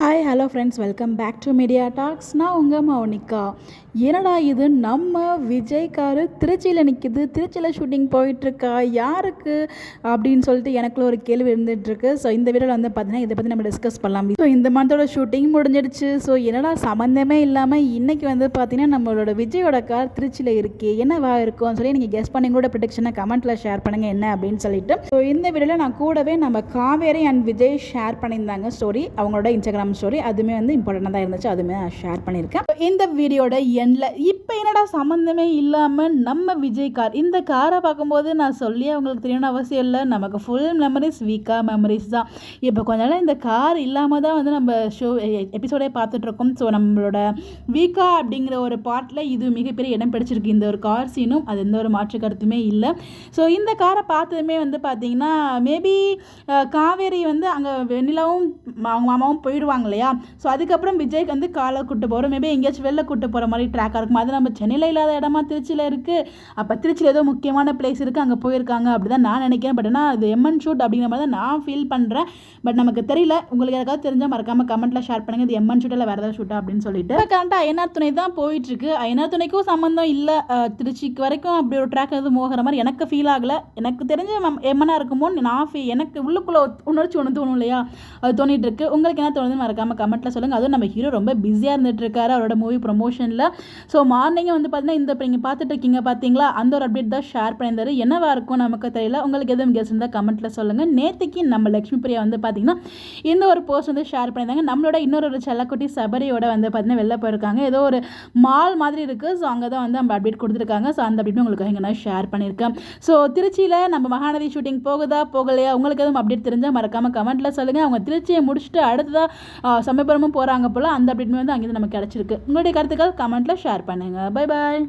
Hi hello friends, welcome back to Media Talks. நான் உங்கள் மௌனிகா. என்னடா இது, நம்ம விஜய்காரு திருச்சியில் நிற்கிது, திருச்சியில் ஷூட்டிங் போயிட்டுருக்கா, யாருக்கு அப்படின்னு சொல்லிட்டு எனக்குள்ள ஒரு கேள்வி இருந்துகிட்ருக்கு. ஸோ இந்த வீடியோவில் வந்து பார்த்தீங்கன்னா இதை பற்றி நம்ம டிஸ்கஸ் பண்ணலாம். ஸோ இந்த மந்தோட ஷூட்டிங் முடிஞ்சிடுச்சு. ஸோ என்னடா சம்மந்தமே இல்லாமல் இன்றைக்கி வந்து பார்த்தீங்கன்னா நம்மளோட விஜயோட கார் திருச்சியில் இருக்கே, என்னவா இருக்கும்னு சொல்லி நீங்கள் கெஸ் பண்ணி கூட ப்ரிடிக்ஷனை கமெண்ட்டில் ஷேர் பண்ணுங்கள் என்ன அப்படின்னு சொல்லிட்டு. ஸோ இந்த வீடியோவில் நான் கூடவே நம்ம காவேரி அண்ட் விஜய் ஷேர் பண்ணியிருந்தாங்க ஸ்டோரி, அவங்களோட இன்ஸ்டாகிராம் ஸ்டோரி. அதுவுமே வந்து இம்பார்ட்டண்டாக தான் இருந்துச்சு, அதுவுமே நான் ஷேர் பண்ணியிருக்கேன். இந்த வீடியோட எண்டில் இப்போ என்னடா சம்மந்தமே இல்லாமல் நம்ம விஜய் கார், இந்த காரை பார்க்கும்போது நான் சொல்லி அவங்களுக்கு தெரியணும்னு அவசியம் இல்லை, நமக்கு ஃபுல் மெமரிஸ் வீக்கா மெமரிஸ் தான். இப்போ கொஞ்ச நாள் இந்த கார் இல்லாமல் தான் வந்து நம்ம எபிசோடே பார்த்துட்ருக்கோம். ஸோ நம்மளோட வீக்கா அப்படிங்கிற ஒரு பார்ட்டில் இது மிகப்பெரிய இடம் பிடிச்சிருக்கு, இந்த ஒரு கார் சீனும். அது எந்த ஒரு மாற்று கருத்துமே இல்லை. ஸோ இந்த காரை பார்த்ததுமே வந்து பார்த்தீங்கன்னா மேபி காவேரி வந்து அங்கே வெண்ணிலாவும் அவங்க மாமாவும் போயிடுவாங்க இல்லையா. ஸோ அதுக்கப்புறம் விஜய்க்கு வந்து காலை கூட்டு போகிறோம், மேபி எங்கேயாச்சும் வெளில கூட்டு போகிற மாதிரி ட்ராக்காக இருக்கும். அது நம்ம சென்னையில் இல்லாத இடமா திருச்சியில் இருக்குது. அப்போ திருச்சியில் ஏதோ முக்கியமான பிளேஸ் இருக்குது, அங்கே போயிருக்காங்க அப்படி தான் நான் நினைக்கிறேன். பட் ஆனால் அது எம்என் ஷூட் அப்படிங்கிற மாதிரி தான் நான் ஃபீல் பண்ணுறேன். பட் நமக்கு தெரியல, உங்களுக்கு யாருக்காவது தெரிஞ்சால் மறக்காமல் கமெண்ட்டில் ஷேர் பண்ணுங்கள், இது எம்என் ஷூட் இல்லை வேறு ஏதாவது ஷூட்டா அப்படின்னு சொல்லிட்டு. கரெக்டாக ஐயனார் துணை தான் போயிட்டுருக்கு. ஐயனார் துணைக்கும் சம்மந்தம் இல்லை, திருச்சிக்கு வரைக்கும் அப்படி ஒரு ட்ராக் எதுவும் போகிற மாதிரி எனக்கு ஃபீல் ஆகலை. எனக்கு தெரிஞ்ச எம்எனாக இருக்குமோ நான் எனக்கு உள்ளுக்குள்ளே உணர்ச்சி ஒன்று தோணும் இல்லையா, அது தோணிட்டு இருக்கு. உங்களுக்கு என்ன தோணுது மறக்காமல் கமெண்ட்டில் சொல்லுங்கள். அதுவும் நம்ம ஹீரோ ரொம்ப பிஸியாக இருந்துட்டு இருக்காரு அவரோட மூவி ப்ரொமோஷனில். ஸோ மார்னிங்கே வந்து பார்த்தீங்கன்னா இந்த இப்போ நீங்கள் பார்த்துட்டு இருக்கீங்க பார்த்தீங்களா, அந்த ஒரு அப்டேட் தான் ஷேர் பண்ணியிருந்தாரு. என்னவா இருக்கும் நமக்கு தெரியல. உங்களுக்கு எதுவும் கெஸ் இருந்தால் கமெண்ட்டில் சொல்லுங்கள். நேற்றுக்கு நம்ம லக்ஷ்மி பிரியா வந்து பார்த்தீங்கன்னா இந்த ஒரு போஸ்ட் வந்து ஷேர் பண்ணியிருந்தாங்க. நம்மளோட இன்னொரு செல்லக்குட்டி சபரியோட வந்து பார்த்தீங்கன்னா வெளில போயிருக்காங்க, ஏதோ ஒரு மால் மாதிரி இருக்குது. ஸோ அங்கே தான் வந்து நம்ம அப்டேட் கொடுத்துருக்காங்க. ஸோ அந்த அப்டேட் உங்களுக்கு இங்கே நான் ஷேர் பண்ணியிருக்கேன். ஸோ திருச்சியில் நம்ம மகாநதி ஷூட்டிங் போகுதா போகலையா, உங்களுக்கு எதுவும் அப்டேட் தெரிஞ்சால் மறக்காமல் கமெண்ட்டில் சொல்லுங்கள். அவங்க திருச்சியை முடிச்சுட்டு அடுத்ததாக சமயபுரமும் போகிறாங்க போல், அந்த அப்டேட்மே வந்து அங்கேருந்து நமக்கு கிடச்சிருக்கு. உங்களுடைய கருத்துக்கள் கமெண்ட்டில் ஷேர் பண்ணுங்கள். Bye bye.